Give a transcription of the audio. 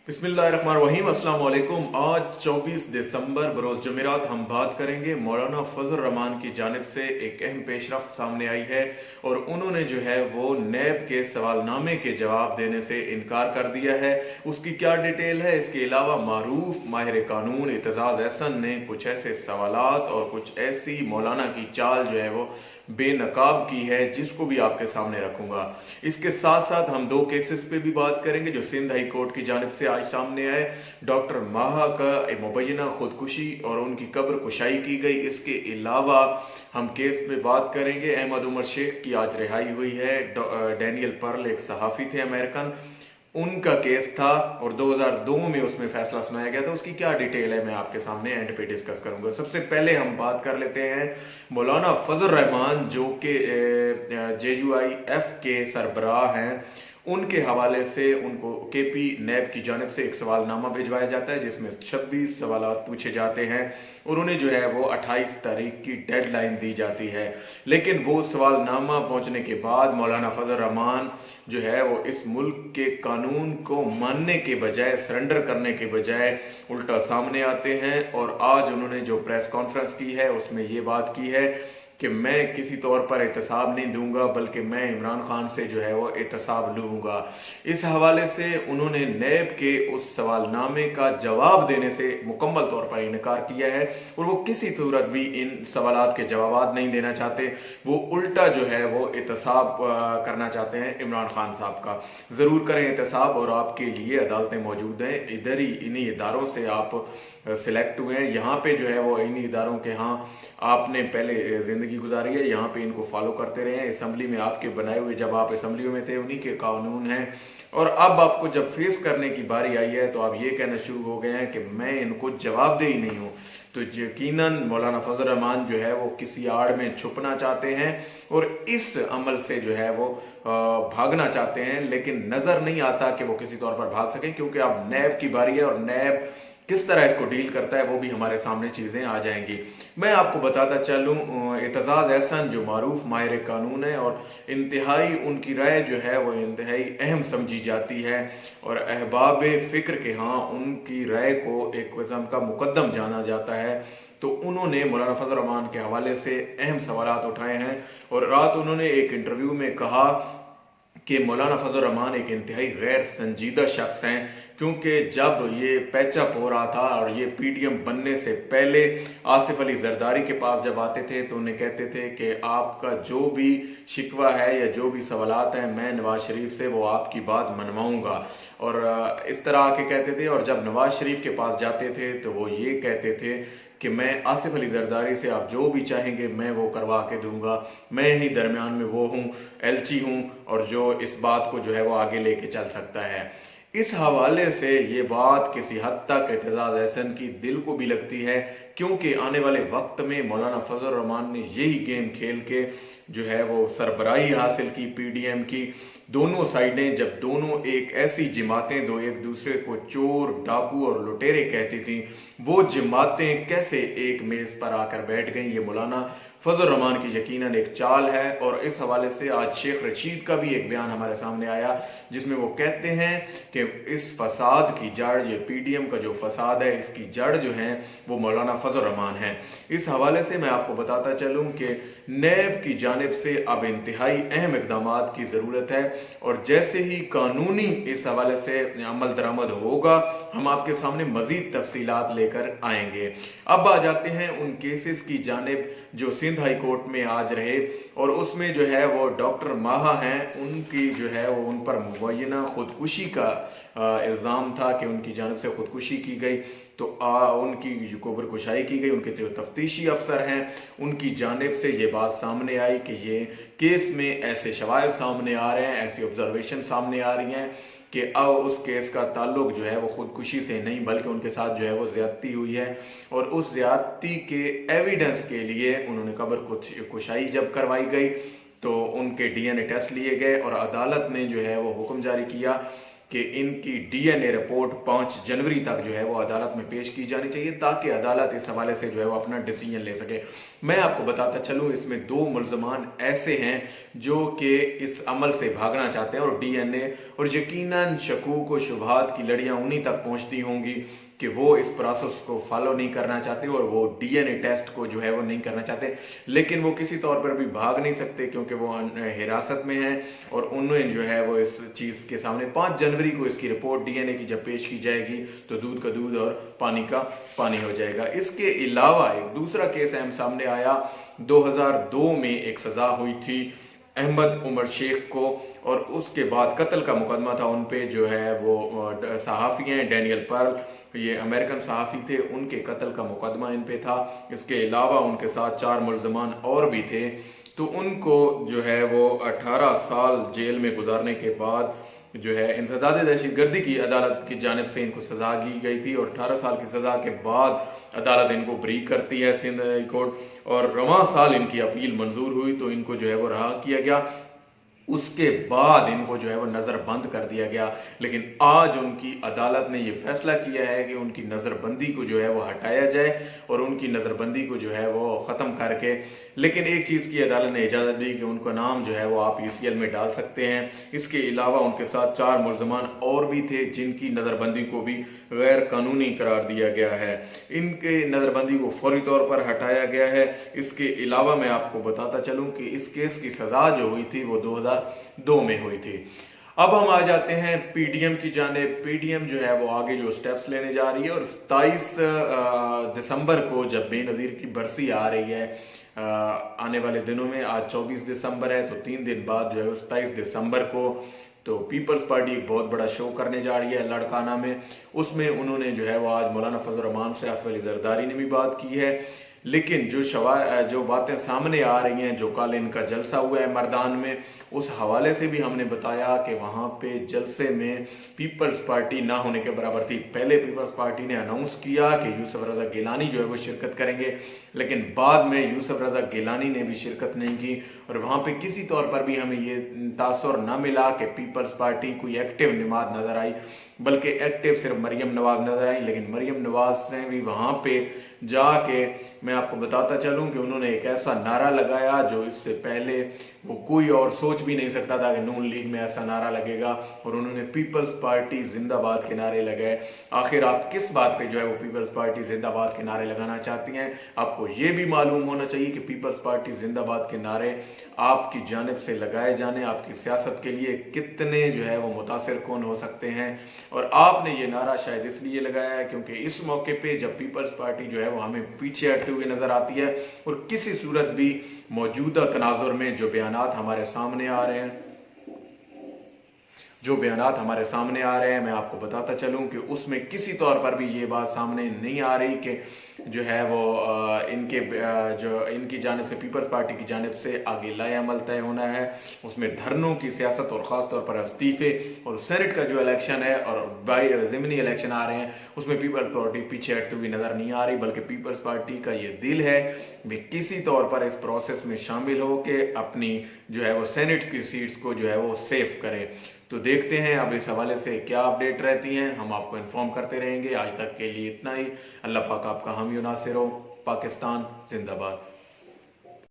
बिस्मिल्लाहिर्रहमानिर्रहीम। अस्सलाम वालेकुम। आज 24 दिसंबर बरोज़ जुमेरात हम बात करेंगे मौलाना फजल रहमान की जानिब से एक अहम पेशरफ्त सामने आई है और उन्होंने जो है वो नैब के सवालनामे के जवाब देने से इनकार कर दिया है। उसकी क्या डिटेल है, इसके अलावा मारूफ माहिर कानून एतजाज़ एहसन ने कुछ ऐसे सवालात और कुछ ऐसी मौलाना की चाल जो है वो बेनकाब की है जिसको भी आपके सामने रखूंगा। इसके साथ साथ हम दो केसेस पे भी बात करेंगे जो सिंध हाई कोर्ट की जानिब से आज सामने आए। डॉक्टर माहा का मुबैना खुदकुशी और उनकी कब्र कुशाई की गई। इसके अलावा हम केस पे बात करेंगे अहमद उमर शेख की आज रिहाई हुई है। डैनियल पर्ल एक सहाफ़ी थे अमेरिकन, उनका केस था और 2002 में उसमें फैसला सुनाया गया था। उसकी क्या डिटेल है मैं आपके सामने एंड पे डिस्कस करूंगा। सबसे पहले हम बात कर लेते हैं मौलाना फजल रहमान जो कि JUIF के सरबराह हैं। उनके हवाले से उनको KP नैब की जानिब से एक सवालनामा भिजवाया जाता है जिसमें 26 सवालात पूछे जाते हैं और उन्हें जो है वो 28 तारीख की डेडलाइन दी जाती है। लेकिन वो सवालनामा पहुंचने के बाद मौलाना फजल रहमान जो है वो इस मुल्क के कानून को मानने के बजाय, सरेंडर करने के बजाय उल्टा सामने आते हैं। और आज उन्होंने जो प्रेस कॉन्फ्रेंस की है उसमें ये बात की है कि मैं किसी तौर पर एहतसाब नहीं दूंगा बल्कि मैं इमरान खान से जो है वो एहतसाब लूंगा। इस हवाले से उन्होंने नैब के उस सवालनामे का जवाब देने से मुकम्मल तौर पर इनकार किया है और वो किसी सूरत भी इन सवालात के जवाब नहीं देना चाहते। वो उल्टा जो है वो एहतसाब करना चाहते हैं इमरान खान साहब का। ज़रूर करें एहतसाब और आपके लिए अदालतें मौजूद हैं। इधर ही इन्हीं इदारों से आप सिलेक्ट हुए हैं। यहाँ पे जो है वो इन्हीं इदारों के यहाँ आपने पहले जिंदगी गुजारी है, यहाँ पे इनको फॉलो करते रहे हैं। असम्बली में आपके बनाए हुए जब आप असम्बलियों में थे उन्हीं के कानून हैं और अब आपको जब फेस करने की बारी आई है तो आप ये कहना शुरू हो गए हैं कि मैं इनको जवाबदेही नहीं हूँ। तो यकीनन मौलाना फजल रहमान जो है वो किसी आड़ में छुपना चाहते हैं और इस अमल से जो है वो भागना चाहते हैं, लेकिन नजर नहीं आता कि वो किसी तौर पर भाग सकें क्योंकि अब नैब की बारी है और नैब किस तरह इसको डील करता है वो भी हमारे सामने चीजें आ जाएंगी। मैं आपको बताता चलूं एतजाज़ एहसन जो मारूफ माहिर कानून है और इंतहाई उनकी राय जो है वो इंतहाई अहम समझी जाती है और अहबाब फ़िक्र के यहाँ उनकी राय को एक किस्म का मुकद्दम जाना जाता है। तो उन्होंने मौलाना फजल रहमान के हवाले से अहम सवालात उठाए हैं और रात उन्होंने एक इंटरव्यू में कहा कि मौलाना फजल रहमान एक इंतहाई गैर संजीदा शख्स हैं क्योंकि जब ये पैचअप हो रहा था और ये PDM बनने से पहले आसिफ अली जरदारी के पास जब आते थे तो उन्हें कहते थे कि आपका जो भी शिकवा है या जो भी सवालात हैं मैं नवाज शरीफ से वो आपकी बात मनवाऊंगा और इस तरह आके कहते थे। और जब नवाज शरीफ के पास जाते थे तो वो ये कहते थे कि मैं आसिफ अली जरदारी से आप जो भी चाहेंगे मैं वो करवा के दूंगा, मैं ही दरमियान में वो हूँ, एलची हूँ और जो इस बात को जो है वो आगे लेके चल सकता है। इस हवाले से ये बात किसी हद तक एतजाज़ एहसन की दिल को भी लगती है क्योंकि आने वाले वक्त में मौलाना फजल रहमान ने यही गेम खेल के जो है वो सरबराही हासिल की PDM की। दोनों साइडें जब दोनों एक ऐसी जमातें दो एक दूसरे को चोर, डाकू और लुटेरे कहती थी, वो जमातें कैसे एक मेज पर आकर बैठ गईं, ये मौलाना फजल रहमान की यकीनन एक चाल है। और इस हवाले से आज शेख रशीद का भी एक बयान हमारे सामने आया जिसमें वो कहते हैं कि इस फसाद की जड़, ये PDM का जो फसाद है इसकी जड़ जो है वो मौलाना फजल रहमान है। इस हवाले से मैं आपको बताता चलूं कि नैब की जानिब से अब इंतहाई अहम इकदाम की ज़रूरत है और जैसे ही कानूनी इस हवाले से अमल दरामद होगा हम आपके सामने मजीद तफसीलात लेकर आएंगे। अब आ जाते हैं उन केसेस की जानिब जो सिंध हाई कोर्ट में आज रहे और उसमें जो है वो डॉक्टर माहा हैं, उनकी जो है वो उन पर मुबैना खुदकुशी का इल्ज़ाम था कि उनकी जानिब से खुदकुशी की गई। तो उनकी कब्र कुशाई की गई। उनके जो तफ्तीशी अफसर हैं उनकी जानिब से ये बात सामने आई कि ये केस में ऐसे शवाहिद सामने आ रहे हैं, ऐसी ऑब्जर्वेशन सामने आ रही हैं कि अब उस केस का ताल्लुक जो है वो खुदकुशी से नहीं बल्कि उनके साथ जो है वो ज्यादती हुई है और उस ज्यादती के एविडेंस के लिए उन्होंने कब्र कुशाई जब करवाई गई तो उनके DNA टेस्ट लिए गए और अदालत ने जो है वो हुक्म जारी किया कि इनकी डीएनए रिपोर्ट 5 जनवरी तक जो है वो अदालत में पेश की जानी चाहिए, ताकि अदालत इस हवाले से जो है वो अपना डिसीजन ले सके। मैं आपको बताता चलूं, इसमें 2 मुल्ज़मान ऐसे हैं जो कि इस अमल से भागना चाहते हैं, और डीएनए और यकीनन शकूक व शुबहात की लड़ियां उन्हीं तक पहुंचती होंगी कि वो इस प्रोसेस को फॉलो नहीं करना चाहते और वो डीएनए टेस्ट को जो है वो नहीं करना चाहते, लेकिन वो किसी तौर पर भी भाग नहीं सकते क्योंकि वो हिरासत में हैं, और उन्हें जो है वो इस चीज़ के सामने 5 जनवरी को इसकी रिपोर्ट डीएनए की जब पेश की जाएगी तो दूध का दूध और पानी का पानी हो जाएगा। इसके अलावा एक दूसरा केस अहम सामने आया। 2002 में एक सजा हुई थी अहमद उमर शेख को, और उसके बाद कत्ल का मुकदमा था उन पे, जो है वो सहाफ़ी हैं डैनियल पर्ल, ये अमेरिकन सहाफ़ी थे, उनके कत्ल का मुकदमा इन पे था। इसके अलावा उनके साथ 4 मुल्ज़मान और भी थे, तो उनको जो है वो 18 साल जेल में गुजारने के बाद जो है इंसदाद दहशतगर्दी की अदालत की जानिब से इनको सजा की गई थी, और 18 साल की सजा के बाद अदालत इनको बरी करती है सिंध हाई कोर्ट, और रवां साल इनकी अपील मंजूर हुई तो इनको जो है वो रहा किया गया। उसके बाद इनको जो है वो नज़रबंद कर दिया गया, लेकिन आज उनकी अदालत ने ये फैसला किया है कि उनकी नज़रबंदी को जो है वो हटाया जाए और उनकी नज़रबंदी को जो है वो ख़त्म करके, लेकिन एक चीज़ की अदालत ने इजाज़त दी कि उनका नाम जो है वो आप ईसीएल में डाल सकते हैं। इसके अलावा उनके साथ 4 मुल्ज़मान और भी थे जिनकी नज़रबंदी को भी गैर कानूनी करार दिया गया है, इनके नज़रबंदी को फौरी तौर पर हटाया गया है। इसके अलावा मैं आपको बताता चलूँ कि इस केस की सज़ा जो हुई थी वो 2002 में हुई थी। अब हम आ जाते हैं पीडीएम की जानिब। पीडीएम जो है वो आगे जो स्टेप्स लेने जा रही है, और 27 दिसंबर को जब बेनज़ीर की बरसी आ रही है आने वाले दिनों में, आज 24 दिसंबर है तो 3 दिन बाद जो है 27 दिसंबर को तो पीपल्स पार्टी एक बहुत बड़ा शो करने जा रही है लड़काना में। उसमें उन्होंने जो है वो आज मौलाना फजल रहमान से आसिफ अली जरदारी ने भी बात की है, लेकिन जो बातें सामने आ रही हैं, जो कल इनका जलसा हुआ है मर्दान में, उस हवाले से भी हमने बताया कि वहाँ पे जलसे में पीपल्स पार्टी ना होने के बराबर थी। पहले पीपल्स पार्टी ने अनाउंस किया कि यूसुफ रज़ा गिलानी जो है वो शिरकत करेंगे, लेकिन बाद में यूसुफ रज़ा गिलानी ने भी शिरकत नहीं की, और वहाँ पे किसी तौर पर भी हमें ये तासुर न मिला कि पीपल्स पार्टी कोई एक्टिव नमाज नजर आई, बल्कि एक्टिव सिर्फ मरियम नवाज नजर आई। लेकिन मरियम नवाज ने भी वहाँ पे जाके, मैं आपको बताता चलूँ कि उन्होंने एक ऐसा नारा लगाया जो इससे पहले वो कोई और सोच भी नहीं सकता था कि नून लीग में ऐसा नारा लगेगा, और उन्होंने पीपल्स पार्टी जिंदाबाद के नारे लगाए। आखिर आप किस बात पे जो है वो पीपल्स पार्टी जिंदाबाद के नारे लगाना चाहती हैं? आपको ये भी मालूम होना चाहिए कि पीपल्स पार्टी जिंदाबाद के नारे आपकी जानिब से लगाए जाने आपकी सियासत के लिए कितने जो है वो मुतासिर कौन हो सकते हैं। और आपने ये नारा शायद इसलिए लगाया है क्योंकि इस मौके पे जब पीपल्स पार्टी जो है वो हमें पीछे हटते हुए नजर आती है, और किसी सूरत भी मौजूदा तनाजुर में जो बयानात हमारे सामने आ रहे हैं, मैं आपको बताता चलूं कि उसमें किसी तौर पर भी ये बात सामने नहीं आ रही कि जो है वो इनकी जानिब से पीपल्स पार्टी की जानिब से आगे लाए अमल तय होना है। उसमें धरनों की सियासत और ख़ास तौर पर इस्तीफे और सेनेट का जो इलेक्शन है और ज़िमनी इलेक्शन आ रहे हैं, उसमें पीपल्स पार्टी पीछे हटती हुई नज़र नहीं आ रही, बल्कि पीपल्स पार्टी का ये दिल है भी किसी तौर पर इस प्रोसेस में शामिल हो के अपनी जो है वो सेनेट की सीट्स को जो है वो सेफ करे। तो देखते हैं अब इस हवाले से क्या अपडेट रहती हैं, हम आपको इन्फॉर्म करते रहेंगे। आज तक के लिए इतना ही। अल्लाह पाक आपका हामी नासिर हो। पाकिस्तान जिंदाबाद।